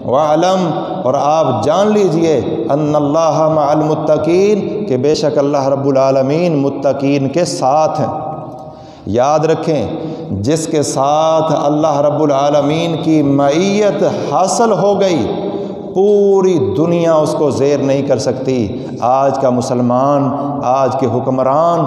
وَعْلَمْ اور آپ جان لیجئے ان اللہ مع المتقین کہ بے شک اللہ رب العالمین متقین کے ساتھ ہیں۔ یاد رکھیں جس کے ساتھ اللہ رب العالمین کی معیت حاصل ہو گئی پوری دنیا اس کو زیر نہیں کر سکتی۔ آج کا مسلمان، آج کے حکمران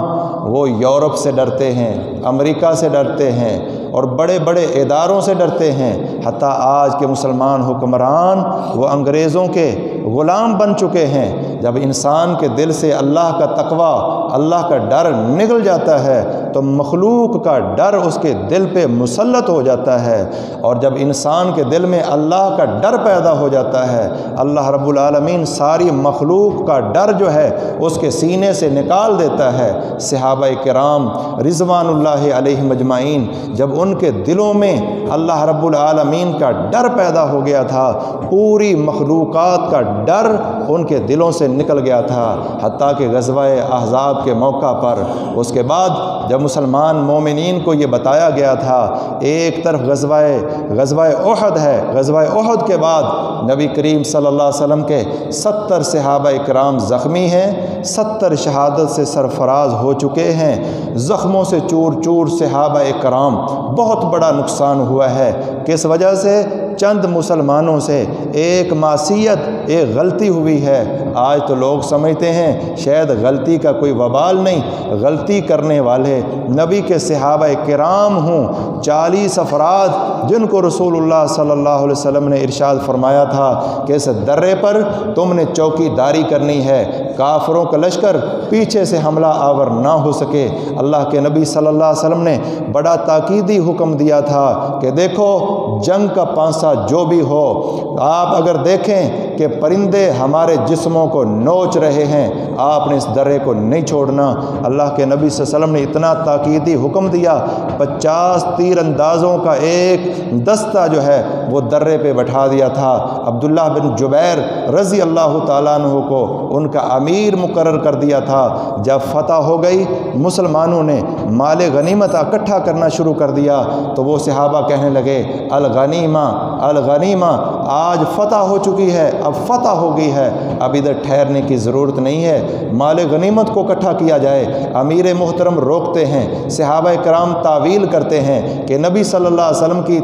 وہ یورپ سے ڈرتے ہیں، امریکہ سے ڈرتے ہیں اور بڑے بڑے اداروں سے ڈرتے ہیں، حتیٰ آج کے مسلمان حکمران وہ انگریزوں کے غلام بن چکے ہیں۔ جب انسان کے دل سے اللہ کا تقوی، اللہ کا ڈر نکل جاتا ہے تو مخلوق کا ڈر اس کے دل پہ مسلط ہو جاتا ہے، اور جب انسان کے دل میں اللہ کا ڈر پیدا ہو جاتا ہے اللہ رب العالمین ساری مخلوق کا ڈر جو ہے اس کے سینے سے نکال دیتا ہے۔ صحابہ کرام رضوان اللہ علیہم اجمعین جب ان کے دلوں میں اللہ رب العالمین کا ڈر پیدا ہو گیا تھا، پوری مخلوقات کا ڈر ان کے دلوں سے نکل گیا تھا، حتیٰ کہ غزوہ احزاب کے موقع پر اس کے بعد جب مسلمان مومنین کو یہ بتایا گیا تھا، ایک طرف غزوہ احد ہے، غزوہ احد کے بعد نبی کریم صلی اللہ علیہ وسلم کے 70 صحابہ کرام زخمی ہیں، 70 شہادت سے سرفراز ہو چکے ہیں، زخموں سے چور چور صحابہ کرام، بہت بڑا نقصان ہوا ہے۔ کس وجہ سے؟ چند مسلمانوں سے ایک معصیت، ایک غلطی ہوئی ہے۔ آج تو لوگ سمجھتے ہیں شاید غلطی کا کوئی وبال نہیں، غلطی کرنے والے نبی کے صحابہ کرام ہوں، 40 افراد جن کو رسول اللہ صلی اللہ علیہ وسلم نے ارشاد فرمایا تھا کہ اس درے پر تم نے چوکی داری کرنی ہے، کافروں کا لشکر پیچھے سے حملہ آور نہ ہو سکے۔ اللہ کے نبی صلی اللہ علیہ وسلم نے بڑا تاکیدی حکم دیا تھا کہ دیکھو جنگ کا پانسا جو بھی ہو، آپ اگر دیکھیں کہ پرندے ہمارے جسموں کو نوچ رہے ہیں، آپ نے اس درے کو نہیں چھوڑنا۔ اللہ کے نبی صلی اللہ علیہ وسلم نے اتنا تاکیدی حکم دیا، 50 تیر اندازوں کا ایک دستہ جو ہے وہ درے پہ بٹھا دیا تھا۔ عبداللہ بن جبیر رضی اللہ تعالیٰ عنہ کو ان کا امیر مقرر کر دیا تھا۔ جب فتح ہو گئی، مسلمانوں نے مال غنیمت اکٹھا کرنا شروع کر دیا تو وہ صحابہ کہنے لگے الغنیمہ الغنیمہ، آج فتح ہو چکی ہے، اب فتح ہو گئی ہے، اب ادھر ٹھہرنے کی ضرورت نہیں ہے، مال غنیمت کو اکٹھا کیا جائے۔ امیر محترم روکتے ہیں، صحابہ کرام تعویل کرتے ہیں کہ نبی صلی اللہ علیہ وسلم کی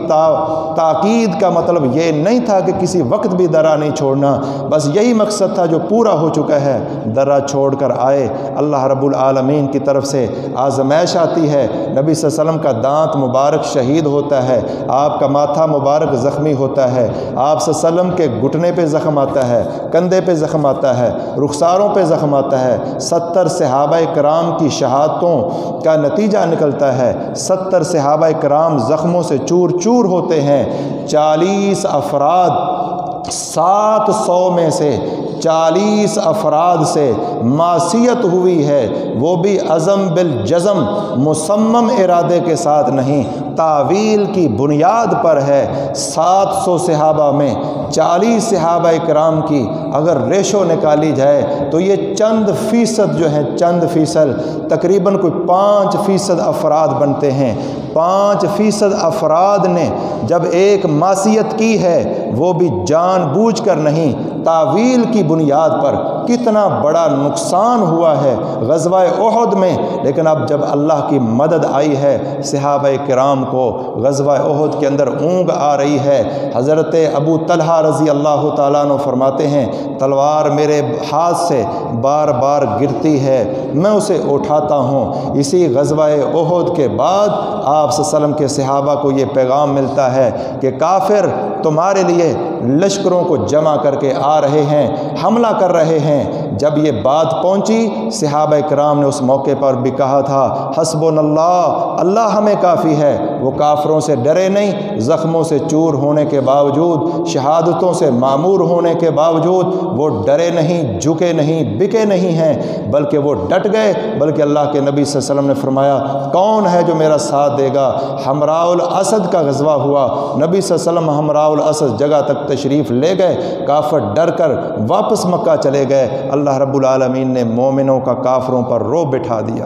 تاکید کا مطلب یہ نہیں تھا کہ کسی وقت بھی درہ نہیں چھوڑنا، بس یہی مقصد تھا جو پورا ہو چکا ہے، درہ چھوڑ کر آئے۔ اللہ رب العالمین کی طرف سے آزمائش آتی ہے، نبی صلی اللہ علیہ وسلم کا دانت مبارک شہید ہوتا ہے، آپ کا ماتھا مبارک زخمی ہوتا ہے، آپ صلی اللہ علیہ وسلم کے گھٹنے پہ زخم آتا ہے، کندھے پہ زخم آتا ہے، رخساروں پہ زخم آتا ہے۔ 70 صحابہ کرام کی شہادتوں کا نتیجہ نکلتا ہے، 70 صحابہ کرام زخموں سے چور چور ہوتے ہیں۔ 40 افراد 700 میں سے 40 افراد سے معصیت ہوئی ہے، وہ بھی عزم بالجزم مصمم ارادے کے ساتھ نہیں، تعویل کی بنیاد پر ہے۔ 700 صحابہ میں 40 صحابہ کرام کی اگر ریشو نکالی جائے تو یہ چند فیصد جو ہیں، چند فیصد، تقریباً کوئی 5% افراد بنتے ہیں۔ 5% افراد نے جب ایک معصیت کی ہے وہ بھی جان بوجھ کر نہیں، تعویل کی بنیاد پر، کتنا بڑا نقصان ہوا ہے غزوہ احد میں۔ لیکن اب جب اللہ کی مدد آئی ہے صحابہ کرام کو، غزوہ احد کے اندر اونگ آ رہی ہے۔ حضرت ابو طلحہ رضی اللہ تعالیٰ عنہ فرماتے ہیں تلوار میرے ہاتھ سے بار بار گرتی ہے، میں اسے اٹھاتا ہوں۔ اسی غزوہ احد کے بعد آپ صلی اللہ علیہ وسلم کے صحابہ کو یہ پیغام ملتا ہے کہ کافر تمہارے لیے لشکروں کو جمع کر کے آ رہے ہیں، حملہ کر رہے ہیں۔ جب یہ بات پہنچی صحابہ کرام نے اس موقع پر بھی کہا تھا حسبنا اللہ، اللہ ہمیں کافی ہے۔ وہ کافروں سے ڈرے نہیں، زخموں سے چور ہونے کے باوجود، شہادتوں سے معمور ہونے کے باوجود وہ ڈرے نہیں، جھکے نہیں، بکے نہیں ہیں، بلکہ وہ ڈٹ گئے۔ بلکہ اللہ کے نبی صلی اللہ علیہ وسلم نے فرمایا کون ہے جو میرا ساتھ دے گا؟ حمراء الاسد کا غزوہ ہوا، نبی صلی اللہ علیہ وسلم حمراء الاسد جگہ تک تشریف لے گئے، کافر ڈر کر واپس مکہ چلے گئے۔ اللہ رب العالمین نے مومنوں کا کافروں پر رعب بٹھا دیا۔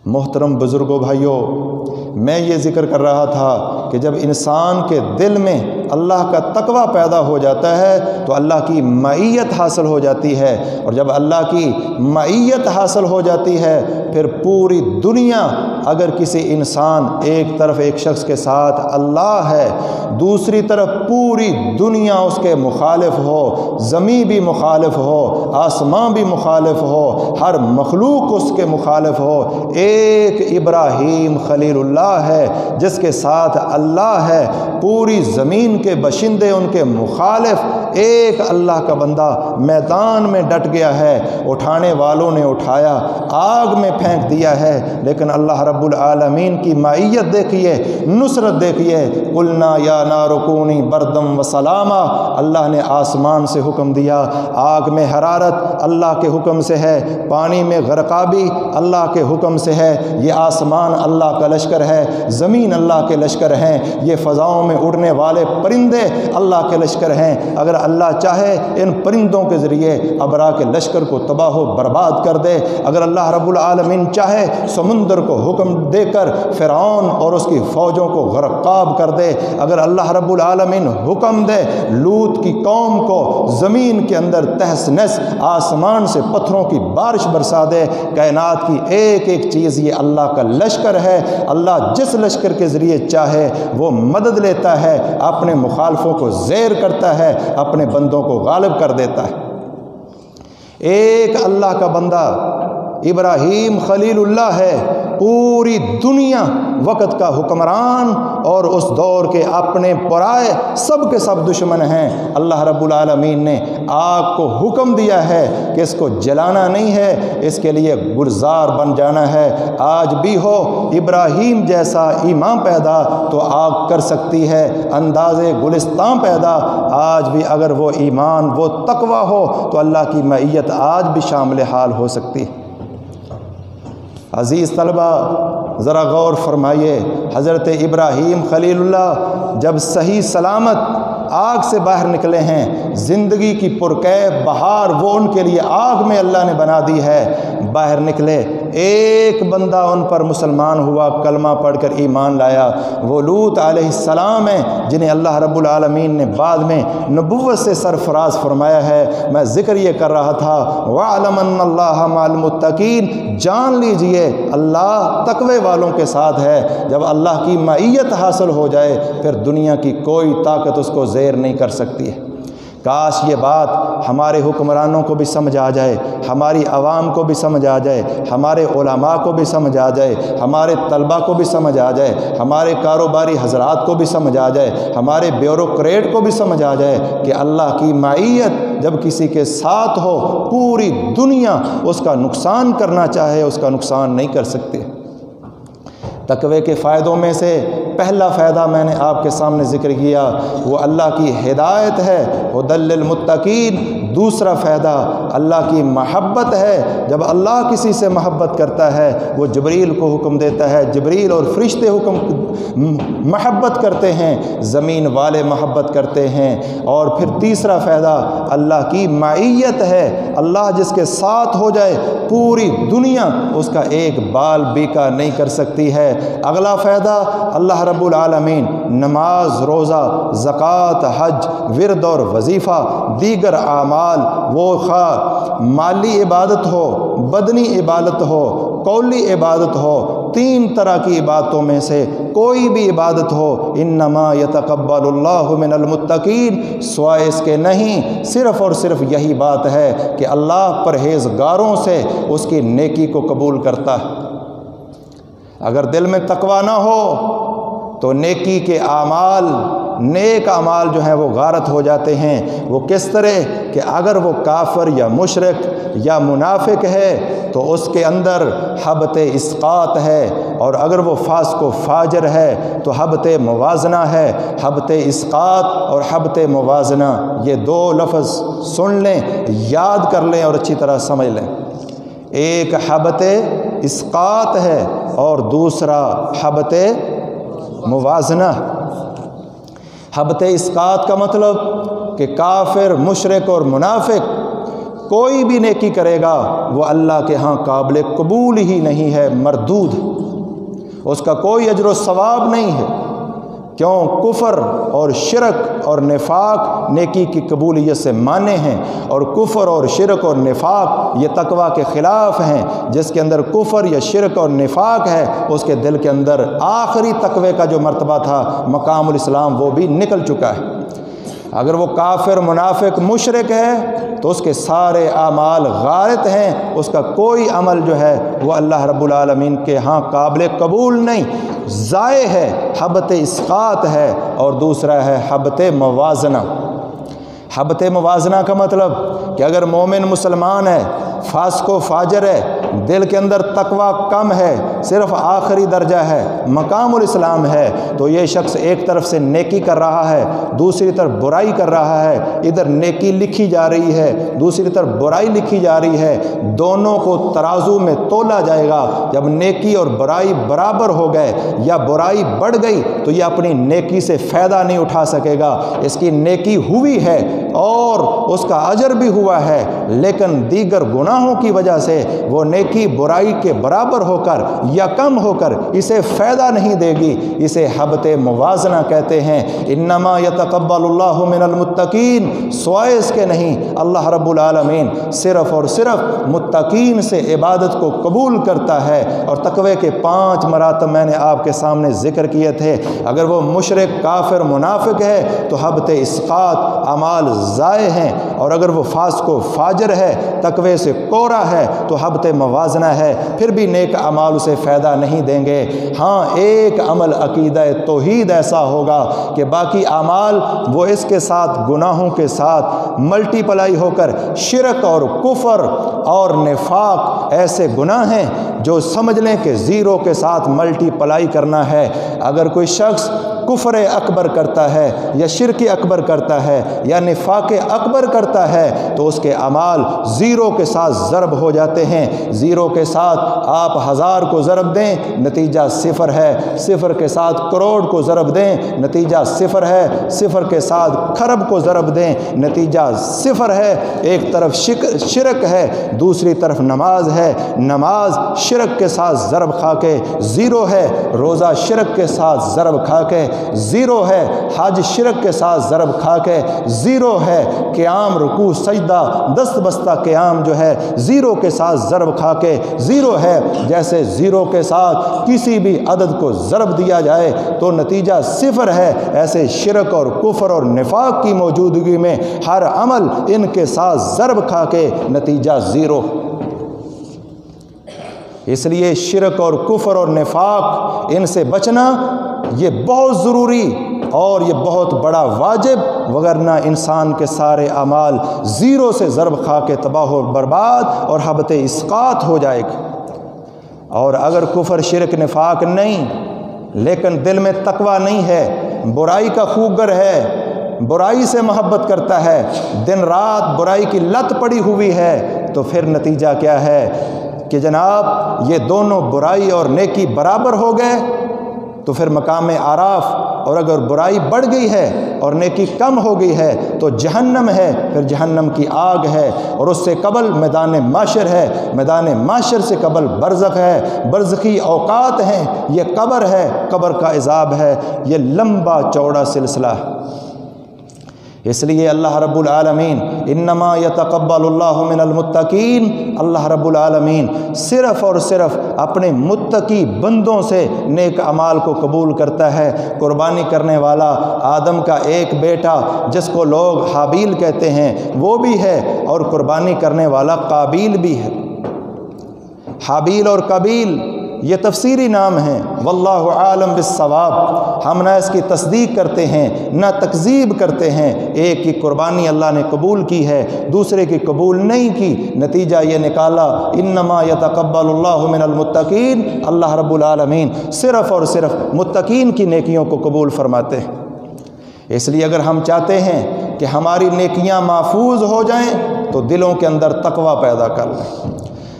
محترم بزرگوں بھائیوں، میں یہ ذکر کر رہا تھا کہ جب انسان کے دل میں اللہ کا تقوی پیدا ہو جاتا ہے تو اللہ کی معیت حاصل ہو جاتی ہے، اور جب اللہ کی معیت حاصل ہو جاتی ہے پھر پوری دنیا، اگر کسی انسان ایک طرف ایک شخص کے ساتھ اللہ ہے، دوسری طرف پوری دنیا اس کے مخالف ہو، زمین بھی مخالف ہو، آسمان بھی مخالف ہو، ہر مخلوق اس کے مخالف ہو، ایک ابراہیم خلیل اللہ ہے جس کے ساتھ اللہ ہے، پوری زمین کے باشندے ان کے مخالف، ایک اللہ کا بندہ میدان میں ڈٹ گیا ہے، اٹھانے والوں نے اٹھایا، آگ میں پھینک دیا ہے، لیکن اللہ رب العالمین کی معیت دیکھیے، نصرت دیکھیے، قلنا یا نار کونی بردم و سلاما، اللہ نے آسمان سے حکم دیا، آگ میں حرارت اللہ کے حکم سے ہے، پانی میں غرقابی اللہ کے حکم سے ہے، یہ آسمان اللہ کا لشکر ہے، زمین اللہ کے لشکر ہیں، یہ فضاؤں میں اڑنے والے پرندے اللہ کے لشکر ہیں، اگر اللہ چاہے ان پرندوں کے ذریعے ابرا کے لشکر کو تباہ و برباد کر دے، اگر اللہ رب العالمین چاہے سمندر کو حکم دے کر فرعون اور اس کی فوجوں کو غرقاب کر دے، اگر اللہ رب العالمین حکم دے لوط کی قوم کو زمین کے اندر تہس نہس آسمان سے پتھروں کی بارش برسا دے، کائنات کی ایک ایک چیز یہ اللہ کا لشکر ہے، اللہ جس لشکر کے ذریعے چاہے وہ مدد لیتا ہے، اپنے مخالفوں کو زیر کرتا ہے، اپنے بندوں کو غالب کر دیتا ہے۔ ایک اللہ کا بندہ ابراہیم خلیل اللہ ہے، پوری دنیا وقت کا حکمران اور اس دور کے اپنے پرائے سب کے سب دشمن ہیں، اللہ رب العالمین نے آگ کو حکم دیا ہے کہ اس کو جلانا نہیں ہے، اس کے لیے گلزار بن جانا ہے۔ آج بھی ہو ابراہیم جیسا ایمان پیدا تو آگ کر سکتی ہے انداز گلستان پیدا، آج بھی اگر وہ ایمان وہ تقوی ہو تو اللہ کی معیت آج بھی شامل حال ہو سکتی ہے۔ عزیز طلبہ ذرا غور فرمائیے، حضرت ابراہیم خلیل اللہ جب صحیح سلامت آگ سے باہر نکلے ہیں، زندگی کی پرکیف بہار وہ ان کے لیے آگ میں اللہ نے بنا دی ہے، باہر نکلے، ایک بندہ ان پر مسلمان ہوا، کلمہ پڑھ کر ایمان لایا، وہ لوط علیہ السلام ہیں جنہیں اللہ رب العالمین نے بعد میں نبوت سے سرفراز فرمایا ہے۔ میں ذکر یہ کر رہا تھا وَعْلَمْ أَنَّ اللَّهَ مَعَ الْمُتَّقِينَ، جان لیجئے اللہ تقوی والوں کے ساتھ ہے۔ جب اللہ کی معیت حاصل ہو جائے پھر دنیا کی کوئی طاقت اس کو زیر نہیں کر سکتی ہے۔ کاش یہ بات ہمارے حکمرانوں کو بھی سمجھ آ جائے، ہماری عوام کو بھی سمجھ آ جائے، ہمارے علماء کو بھی سمجھ آ جائے، ہمارے طلباء کو بھی سمجھ آ جائے، ہمارے کاروباری حضرات کو بھی سمجھ آ جائے، ہمارے بیوروکریٹ کو بھی سمجھ آ جائے کہ اللہ کی معیت جب کسی کے ساتھ ہو پوری دنیا اس کا نقصان کرنا چاہے اس کا نقصان نہیں کر سکتے۔ تقوی کے فائدوں میں سے پہلا فائدہ میں نے آپ کے سامنے ذکر کیا، وہ اللہ کی ہدایت ہے، ھدی للمتقین۔ دوسرا فائدہ اللہ کی محبت ہے، جب اللہ کسی سے محبت کرتا ہے وہ جبریل کو حکم دیتا ہے، جبریل اور فرشتے محبت کرتے ہیں، زمین والے محبت کرتے ہیں۔ اور پھر تیسرا فائدہ اللہ کی معیت ہے، اللہ جس کے ساتھ ہو جائے پوری دنیا اس کا ایک بال بیکا نہیں کر سکتی ہے۔ اگلا فائدہ اللہ رب العالمین نماز، روزہ، زکوٰۃ، حج، ورد اور وظیفہ، دیگر اعمال، وہ خواہ مالی عبادت ہو، بدنی عبادت ہو، قولی عبادت ہو، تین طرح کی عبادتوں میں سے کوئی بھی عبادت ہو، انما یتقبل اللہ من المتقین، سوائے اس کے نہیں، صرف اور صرف یہی بات ہے کہ اللہ پرہیزگاروں سے اس کی نیکی کو قبول کرتا ہے۔ اگر دل میں تقوی نہ ہو تو نیکی کے اعمال، نیک اعمال جو ہیں وہ غارت ہو جاتے ہیں۔ وہ کس طرح کہ اگر وہ کافر یا مشرک یا منافق ہے تو اس کے اندر حبت اسقاط ہے، اور اگر وہ فاسق و فاجر ہے تو حبت موازنہ ہے۔ حبت اسقاط اور حبت موازنہ یہ دو لفظ سن لیں، یاد کر لیں اور اچھی طرح سمجھ لیں۔ ایک حبت اسقاط ہے اور دوسرا حبت موازنہ۔ حبت اسقاط کا مطلب کہ کافر، مشرک اور منافق کوئی بھی نیکی کرے گا وہ اللہ کے ہاں قابل قبول ہی نہیں ہے، مردود، اس کا کوئی اجر و ثواب نہیں ہے۔ کیوں؟ کفر اور شرک اور نفاق نیکی کی قبولیت سے مانع ہیں، اور کفر اور شرک اور نفاق یہ تقویٰ کے خلاف ہیں۔ جس کے اندر کفر یا شرک اور نفاق ہے اس کے دل کے اندر آخری تقوی کا جو مرتبہ تھا، مقام الاسلام، وہ بھی نکل چکا ہے۔ اگر وہ کافر، منافق، مشرک ہے تو اس کے سارے اعمال غارت ہیں، اس کا کوئی عمل جو ہے وہ اللہ رب العالمین کے ہاں قابل قبول نہیں، ضائع ہے، حبت اسقاط ہے۔ اور دوسرا ہے حبت موازنہ۔ حبت موازنہ کا مطلب کہ اگر مومن مسلمان ہے، فاسق و فاجر ہے، دل کے اندر تقویٰ کم ہے، صرف آخری درجہ ہے، مقام الاسلام ہے، تو یہ شخص ایک طرف سے نیکی کر رہا ہے، دوسری طرف برائی کر رہا ہے، ادھر نیکی لکھی جا رہی ہے، دوسری طرف برائی لکھی جا رہی ہے، دونوں کو ترازو میں تولا جائے گا۔ جب نیکی اور برائی برابر ہو گئے یا برائی بڑھ گئی تو یہ اپنی نیکی سے فائدہ نہیں اٹھا سکے گا۔ اس کی نیکی ہوئی ہے اور اس کا اجر بھی ہوا ہے، لیکن دیگر گناہوں کی وجہ سے وہ نیکی برائی کے برابر ہو کر یا کم ہو کر اسے فائدہ نہیں دے گی۔ اسے حبت موازنہ کہتے ہیں۔ انما یتقبل اللہ من المتقین، سوائے اس کے نہیں، اللہ رب العالمین صرف اور صرف متقین سے عبادت کو قبول کرتا ہے۔ اور تقوی کے 5 مراتب میں نے آپ کے سامنے ذکر کیے تھے۔ اگر وہ مشرک، کافر، منافق ہے تو حبت اسقاط، اعمال ضائع ہیں، اور اگر وہ فاسق و فاجر ہے، تقوی سے کورا ہے، تو حبت موازنہ ہے، پھر بھی نیک اعمال اسے فائدہ نہیں دیں گے۔ ہاں، ایک عمل عقیدہ توحید ایسا ہوگا کہ باقی اعمال وہ اس کے ساتھ، گناہوں کے ساتھ ملٹی پلائی ہو کر شرک اور کفر اور نفاق ایسے گناہ ہیں جو سمجھ لیں کہ زیرو کے ساتھ ملٹی پلائی کرنا ہے۔ اگر کوئی شخص کفر اکبر کرتا ہے یا شرک اکبر کرتا ہے یا نفاق اکبر کرتا ہے تو اس کے اعمال زیرو کے ساتھ ضرب ہو جاتے ہیں۔ زیرو کے ساتھ آپ 1000 کو ضرب دیں، نتیجہ 0 ہے۔ 0 کے ساتھ کروڑ کو ضرب دیں، نتیجہ 0 ہے۔ 0 کے ساتھ خرب کو ضرب دیں، نتیجہ 0 ہے۔ ایک طرف شرک ہے، دوسری طرف نماز ہے۔ نماز شرک کے ساتھ ضرب کھا کے 0 ہے، روزہ شرک کے ساتھ ضرب کھا کے 0 ہے، حج شرک کے ساتھ ضرب کھا کے 0 ہے، قیام، رکوع، سجدہ، دست بستہ قیام جو ہے 0 کے ساتھ ضرب کھا کے 0 ہے۔ جیسے 0 کے ساتھ کسی بھی عدد کو ضرب دیا جائے تو نتیجہ 0 ہے، ایسے شرک اور کفر اور نفاق کی موجودگی میں ہر عمل ان کے ساتھ ضرب کھا کے نتیجہ 0۔ اس لیے شرک اور کفر اور نفاق ان سے بچنا یہ بہت ضروری اور یہ بہت بڑا واجب، وگرنہ انسان کے سارے اعمال 0 سے ضرب کھا کے تباہ و برباد اور حبت اسقاط ہو جائے گا۔ اور اگر کفر، شرک، نفاق نہیں لیکن دل میں تقویٰ نہیں ہے، برائی کا خوگر ہے، برائی سے محبت کرتا ہے، دن رات برائی کی لت پڑی ہوئی ہے، تو پھر نتیجہ کیا ہے کہ جناب یہ دونوں برائی اور نیکی برابر ہو گئے تو پھر مقام اعراف، اور اگر برائی بڑھ گئی ہے اور نیکی کم ہو گئی ہے تو جہنم ہے، پھر جہنم کی آگ ہے، اور اس سے قبل میدان معاشر ہے، میدان معاشر سے قبل برزخ ہے، برزخی اوقات ہیں، یہ قبر ہے، قبر کا عذاب ہے، یہ لمبا چوڑا سلسلہ ہے۔ اس لیے اللہ رب العالمین انما یتقبل اللہ من المتقین، اللہ رب العالمین صرف اور صرف اپنے متقی بندوں سے نیک اعمال کو قبول کرتا ہے۔ قربانی کرنے والا آدم کا ایک بیٹا جس کو لوگ حابیل کہتے ہیں وہ بھی ہے، اور قربانی کرنے والا قابیل بھی ہے۔ حابیل اور قابیل یہ تفسیری نام ہیں، واللہ عالم بالصواب۔ ہم نہ اس کی تصدیق کرتے ہیں نہ تکذیب کرتے ہیں۔ ایک کی قربانی اللہ نے قبول کی ہے، دوسرے کی قبول نہیں کی، نتیجہ یہ نکالا انما یتقبل اللہ من المتقین، اللہ رب العالمین صرف اور صرف متقین کی نیکیوں کو قبول فرماتے ہیں۔ اس لیے اگر ہم چاہتے ہیں کہ ہماری نیکیاں محفوظ ہو جائیں تو دلوں کے اندر تقویٰ پیدا کر لیں۔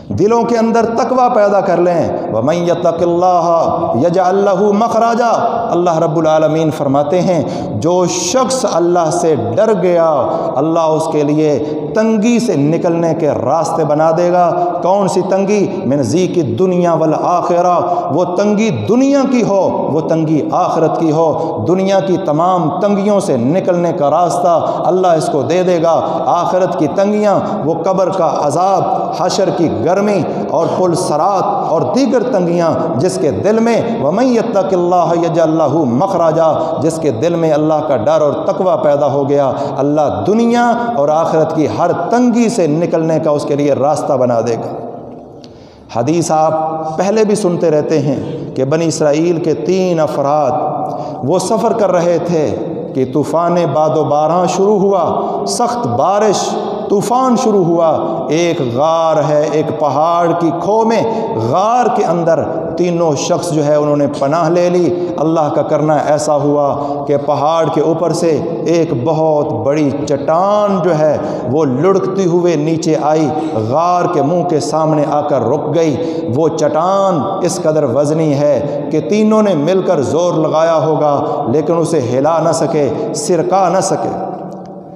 دلوں کے اندر تقوی پیدا کر لیں۔ وَمَن يَتَّقِ اللَّهَ يَجْعَل لَّهُ مَخْرَجًا، اللہ رب العالمین فرماتے ہیں جو شخص اللہ سے ڈر گیا اللہ اس کے لیے تنگی سے نکلنے کے راستے بنا دے گا۔ کون سی تنگی؟ من ضیق الدنیا والآخرہ، وہ تنگی دنیا کی ہو، وہ تنگی آخرت کی ہو۔ دنیا کی تمام تنگیوں سے نکلنے کا راستہ اللہ اس کو دے دے گا۔ آخرت کی تنگیاں وہ قبر کا عذاب، حشر کی گرمی اور پل صراط اور دیگر تنگیاں جس کے دل میں وَمَن يَتَّقِ اللَّهَ يَجْعَل لَّهُ مَخْرَجًا، جس کے دل میں اللہ کا ڈر اور تقوی پیدا ہو گیا، اللہ دنیا اور آخرت کی ہر تنگی سے نکلنے کا اس کے لیے راستہ بنا دے گا۔ حدیث آپ پہلے بھی سنتے رہتے ہیں کہ بنی اسرائیل کے 3 افراد وہ سفر کر رہے تھے کہ طوفان باد و باران شروع ہوا، سخت بارش، طوفان شروع ہوا۔ ایک غار ہے، ایک پہاڑ کی کھو میں، غار کے اندر تینوں شخص جو ہے انہوں نے پناہ لے لی۔ اللہ کا کرنا ایسا ہوا کہ پہاڑ کے اوپر سے ایک بہت بڑی چٹان جو ہے وہ لڑکتی ہوئے نیچے آئی، غار کے منہ کے سامنے آ کر رک گئی۔ وہ چٹان اس قدر وزنی ہے کہ تینوں نے مل کر زور لگایا ہوگا لیکن اسے ہلا نہ سکے، سرکا نہ سکے۔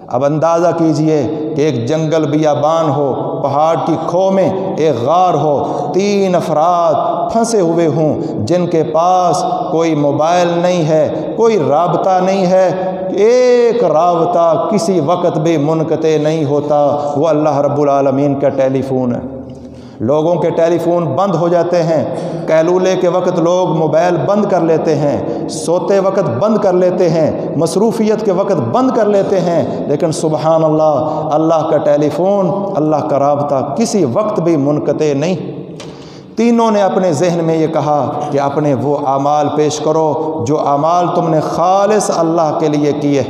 اب اندازہ کیجئے کہ ایک جنگل بیابان ہو، پہاڑ کی کھو میں ایک غار ہو، 3 افراد پھنسے ہوئے ہوں جن کے پاس کوئی موبائل نہیں ہے، کوئی رابطہ نہیں ہے، ایک رابطہ کسی وقت بھی منقطع نہیں ہوتا، وہ اللہ رب العالمین کا ٹیلی فون ہے۔ لوگوں کے ٹیلی فون بند ہو جاتے ہیں، قیلولے کے وقت لوگ موبائل بند کر لیتے ہیں، سوتے وقت بند کر لیتے ہیں، مصروفیت کے وقت بند کر لیتے ہیں، لیکن سبحان اللہ، اللہ کا ٹیلی فون، اللہ کا رابطہ کسی وقت بھی منقطع نہیں۔ تینوں نے اپنے ذہن میں یہ کہا کہ اپنے وہ اعمال پیش کرو جو اعمال تم نے خالص اللہ کے لیے کیے،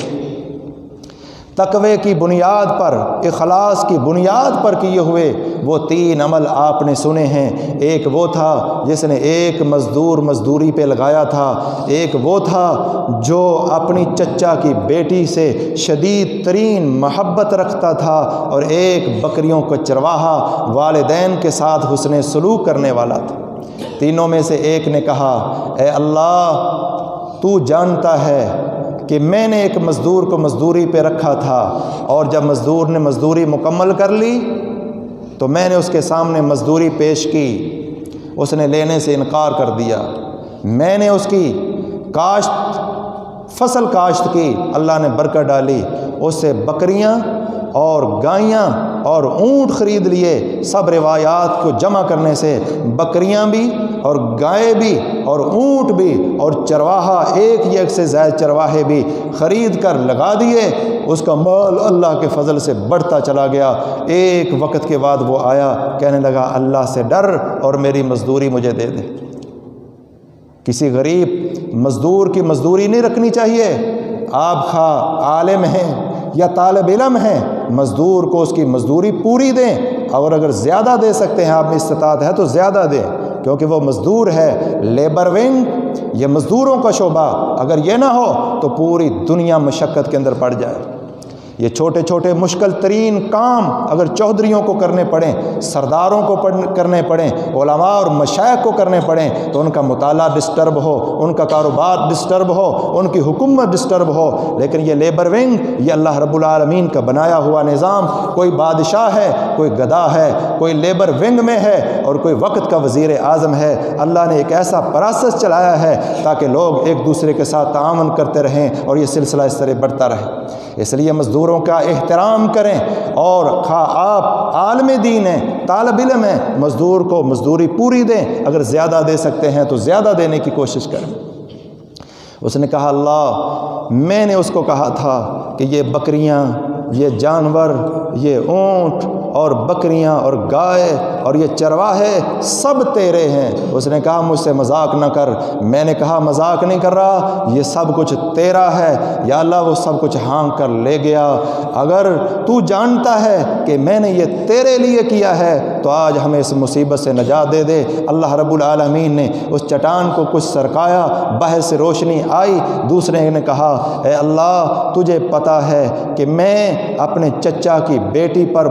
تقوی کی بنیاد پر، اخلاص کی بنیاد پر کیے ہوئے۔ وہ 3 عمل آپ نے سنے ہیں۔ ایک وہ تھا جس نے ایک مزدور مزدوری پہ لگایا تھا، ایک وہ تھا جو اپنی چچا کی بیٹی سے شدید ترین محبت رکھتا تھا، اور ایک بکریوں کو چرواہا والدین کے ساتھ حسن سلوک کرنے والا تھا۔ تینوں میں سے ایک نے کہا اے اللہ تو جانتا ہے کہ میں نے ایک مزدور کو مزدوری پہ رکھا تھا، اور جب مزدور نے مزدوری مکمل کر لی تو میں نے اس کے سامنے مزدوری پیش کی، اس نے لینے سے انکار کر دیا۔ میں نے اس کی فصل کاشت کی، اللہ نے برکت ڈالی، اس سے بکریاں اور گائیاں اور اونٹ خرید لیے۔ سب روایات کو جمع کرنے سے بکریاں بھی اور گائے بھی اور اونٹ بھی اور چرواہا، ایک سے زائد چرواہے بھی خرید کر لگا دیے۔ اس کا مال اللہ کے فضل سے بڑھتا چلا گیا۔ ایک وقت کے بعد وہ آیا، کہنے لگا اللہ سے ڈر اور میری مزدوری مجھے دے دے۔ کسی غریب مزدور کی مزدوری نہیں رکھنی چاہیے۔ آپ خواہ عالم ہیں یا طالب علم ہیں، مزدور کو اس کی مزدوری پوری دیں، اور اگر زیادہ دے سکتے ہیں آپ میں استطاعت ہے تو زیادہ دیں، کیونکہ وہ مزدور ہے۔ لیبر ونگ، یہ مزدوروں کا شعبہ، اگر یہ نہ ہو تو پوری دنیا مشقت کے اندر پڑ جائے۔ یہ چھوٹے چھوٹے مشکل ترین کام اگر چودھریوں کو کرنے پڑیں، سرداروں کو کرنے پڑیں، علماء اور مشائخ کو کرنے پڑیں، تو ان کا مطالعہ ڈسٹرب ہو، ان کا کاروبار ڈسٹرب ہو، ان کی حکومت ڈسٹرب ہو، لیکن یہ لیبر ونگ، یہ اللہ رب العالمین کا بنایا ہوا نظام۔ کوئی بادشاہ ہے، کوئی گدا ہے، کوئی لیبر ونگ میں ہے اور کوئی وقت کا وزیر اعظم ہے۔ اللہ نے ایک ایسا پروسیس چلایا ہے تاکہ لوگ ایک دوسرے کے ساتھ تعاون کرتے رہیں اور یہ سلسلہ اس طرح بڑھتا رہے۔ اس لیے مزدوروں کا احترام کریں، اور خواہ آپ عالم دین ہیں، طالب علم ہیں، مزدور کو مزدوری پوری دیں، اگر زیادہ دے سکتے ہیں تو زیادہ دینے کی کوشش کریں۔ اس نے کہا اللہ میں نے اس کو کہا تھا کہ یہ بکریاں، یہ جانور، یہ اونٹ اور بکریاں اور گائے اور یہ چرواہے سب تیرے ہیں۔ اس نے کہا مجھ سے مذاق نہ کر۔ میں نے کہا مذاق نہیں کر رہا، یہ سب کچھ تیرا ہے۔ یا اللہ وہ سب کچھ ہانک کر لے گیا۔ اگر تو جانتا ہے کہ میں نے یہ تیرے لیے کیا ہے تو آج ہمیں اس مصیبت سے نجات دے دے۔ اللہ رب العالمین نے اس چٹان کو کچھ سرکایا، باہر سے روشنی آئی۔ دوسرے نے کہا اے اللہ تجھے پتہ ہے کہ میں اپنے چچا کی بیٹی پر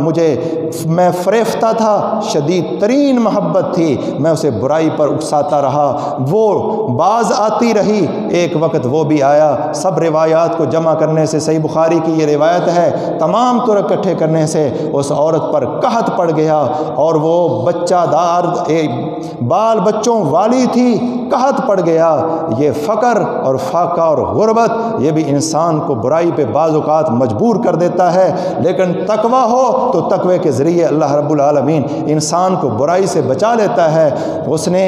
میں فریفتہ تھا، شدید ترین محبت تھی، میں اسے برائی پر اکساتا رہا، وہ باز آتی رہی، ایک وقت وہ بھی آیا۔ سب روایات کو جمع کرنے سے، صحیح بخاری کی یہ روایت ہے، تمام طرق اکٹھے کرنے سے اس عورت پر قحط پڑ گیا، اور وہ بچہ دار بال بچوں والی تھی، قحط پڑ گیا۔ یہ فقر اور فاقہ اور غربت یہ بھی انسان کو برائی پہ بعض اوقات مجبور کر دیتا ہے، لیکن تقویٰ ہو تو تقوی کے ذریعے اللہ رب العالمین انسان کو برائی سے بچا لیتا ہے۔ اس نے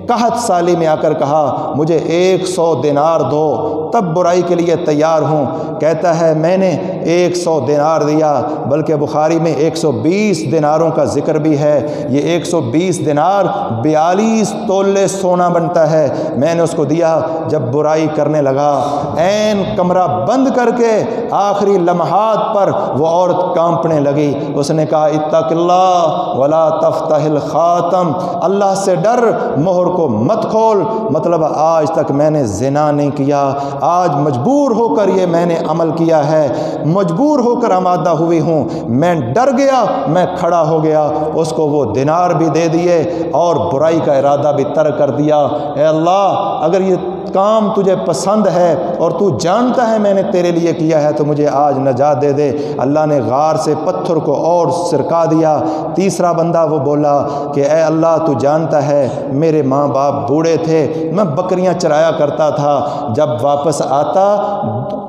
قحط سالی میں آ کر کہا مجھے 100 دینار دو، تب برائی کے لیے تیار ہوں۔ کہتا ہے میں نے 100 دینار دیا، بلکہ بخاری میں 120 دیناروں کا ذکر بھی ہے۔ یہ 120 دینار 42 تولے سونا بنتا ہے۔ میں نے اس کو دیا، جب برائی کرنے لگا، عین کمرہ بند کر کے آخری لمحات پر وہ عورت کانپنے لگی۔ اس نے کہا اتق اللہ ولا تفتح الخاتم، اللہ سے ڈر، مہر کو مت کھول۔ مطلب آج تک میں نے زنا نہیں کیا، آج مجبور ہو کر یہ میں نے عمل کیا ہے، مجبور ہو کر آمادہ ہوئی ہوں، میں ڈر گیا، میں کھڑا ہو گیا۔ اس کو وہ دینار بھی دے دیے اور برائی کا ارادہ بھی ترک کر دیا۔ اے اللہ، اگر یہ کام تجھے پسند ہے اور تو جانتا ہے میں نے تیرے لیے کیا ہے تو مجھے آج نجات دے دے۔ اللہ نے غار سے پتھر کو اور سرکا دیا۔ تیسرا بندہ وہ بولا کہ اے اللہ، تو جانتا ہے میرے ماں باپ بوڑھے تھے، میں بکریاں چرایا کرتا تھا، جب واپس آتا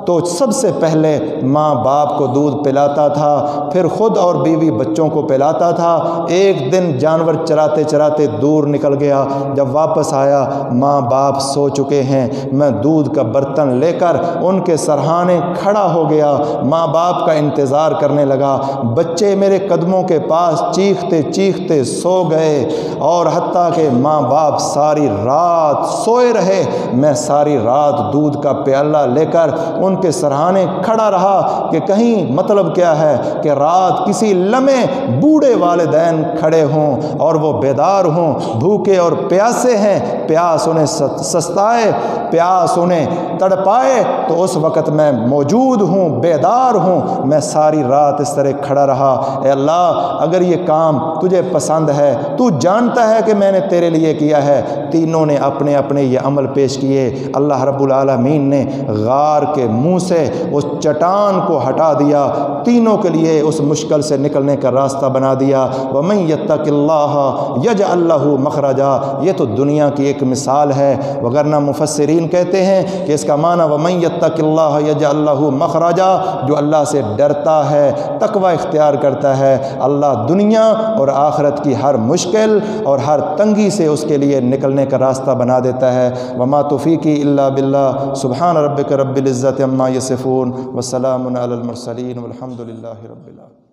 تو سب سے پہلے ماں باپ کو دودھ پلاتا تھا، پھر خود اور بیوی بچوں کو پلاتا تھا۔ ایک دن جانور چراتے چراتے دور نکل گیا، جب واپس آیا ماں باپ سو چکے ہیں، میں دودھ کا برتن لے کر ان کے سرہانے کھڑا ہو گیا، ماں باپ کا انتظار کرنے لگا۔ بچے میرے قدموں کے پاس چیختے چیختے سو گئے، اور حتیٰ کہ ماں باپ ساری رات سوئے رہے، میں ساری رات دودھ کا پیالہ لے کر ان کے سرہانے کھڑا رہا کہ کہیں مطلب کیا ہے کہ رات کسی لمحے بوڑھے والدین کھڑے ہوں اور وہ بیدار ہوں، بھوکے اور پیاسے ہیں، پیاس انہیں سستائے، پیاس انہیں تڑپائے، تو اس وقت میں موجود ہوں، بیدار ہوں، میں ساری رات اس طرح کھڑا رہا۔ اے اللہ، اگر یہ کام تجھے پسند ہے، تو جانتا ہے کہ میں نے تیرے لیے کیا ہے۔ تینوں نے اپنے اپنے یہ عمل پیش کیے۔ اللہ رب العالمین نے غار کے منہ سے اس چٹان کو ہٹا دیا، تینوں کے لیے اس مشکل سے نکلنے کا راستہ بنا دیا۔ وَمَن يَتَّقِ اللَّهَ يَجْعَل لَّهُ مَخْرَجًا، یہ تو دنیا کی ایک مثال ہے، وگرنہ مفسرین کہتے ہیں کہ اس کا معنی وَمَن يَتَّقِ اللَّهَ يَجْعَل لَّهُ مَخْرَجًا، جو اللہ سے ڈرتا ہے، تقوی اختیار کرتا ہے، اللہ دنیا اور آخرت کی ہر مشکل اور ہر تنگی سے اس کے لیے نکلنے کا راستہ بنا دیتا ہے۔ وما توفیقی الا باللہ، سبحان ربک رب العزت عما یصفون، وسلام علی المرسلین، والحمد للہ رب العالمین۔